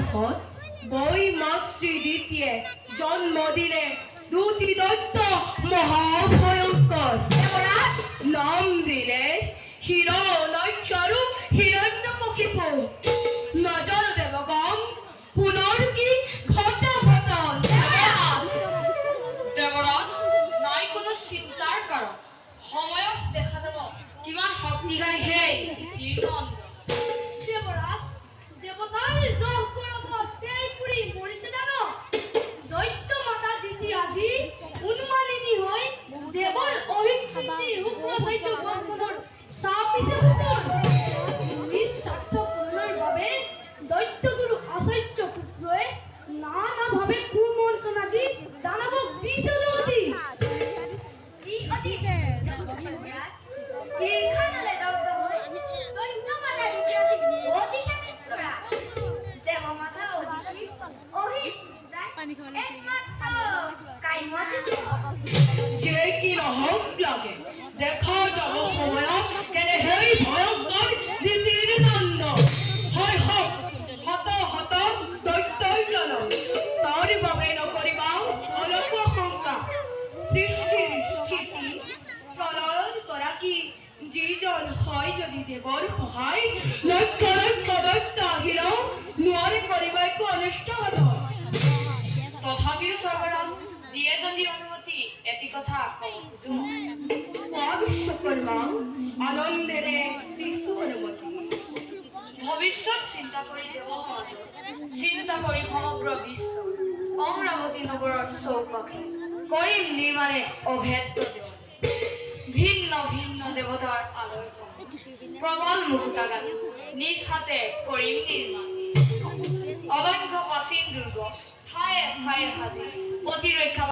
দেহত বৈ মাতৃ দ্বিতীয়ে জন্ম দিলে দুটি দৈত্য মহাভয়ঙ্কর। নাম দিলে হিরণ্যাক্ষ আৰু হিরণ্যকশিপু। নজর দেবগণ পুনর কি ঘটপতন। দেবরাজ নাই কোনো চিন্তাৰ কাৰণ সময়ত দেখা যাব কিমান শক্তিশালী সেই কীৰ্তন। দেবরাজ দেবতার জয় করব তেই পুরি মরিছে জানো। দৈত্য মাতা দিতি আজি উন্মালিনী হই দেবর অহিচ্ছিতি উগ্র সাহিত্য গমনৰ সাপিছে বছৰ। নিঃস্বার্থ পূৰণৰ বাবে দৈত্যগুৰু আচাৰ্য পুত্ৰই নানাভাৱে কুমন্ত্ৰণা দি দানৱক দিছে জগতি। ই অতি দেবরাজ দীৰ্ঘকালে দগ্ধ হৈ দৈত্য মাতা দিতি আজি অতি খেতিছৰা। দেৱমাতা অদিতি অহিত চিন্তাই একমাত্ৰ কাম্যজিত। যে কি নহওক লাগে দেখা যাব সময়ত কেনে সেই ভয়ঙ্কর নীতিৰ দণ্ড হয় হওক হত হত দৈত্যৰ জনম। তাৰ বাবে নকৰিবা অলপ শংকা। সৃষ্টিৰ স্থিতি প্ৰলয়ৰ গৰাকী যিজন হয় যদি দেৱৰ সহায় লক্ষ লক্ষ দৈত্য আহিলেও নোৱাৰে কৰিবা একো অনিষ্ট সাধন। তথাপিও স্বৰ্গৰাজ দিয়ে যদি অনুমতি এটি কথা ক'ব খোজো। কোৱা বিশ্বকৰ্মা আনন্দেৰে দিছো অনুমতি। ভৱিষ্যত চিন্তা কৰি দেৱ সমাজত চিন্তা কৰি সমগ্ৰ বিশ্ব অমৰাৱতী নগৰৰ চৌপাশে কৰিম নিৰ্মাণে অভেদ্য দেৱ। ভিন্ন ভিন্ন দেৱতাৰ আদৰ্শ প্ৰবল মুকুতাগাথি নিজ হাতে কৰিম নিৰ্মাণ। অলংঘ প্ৰাচীন দুৰ্গ ঠায়ে ঠায়ে সাজি প্ৰতিৰক্ষা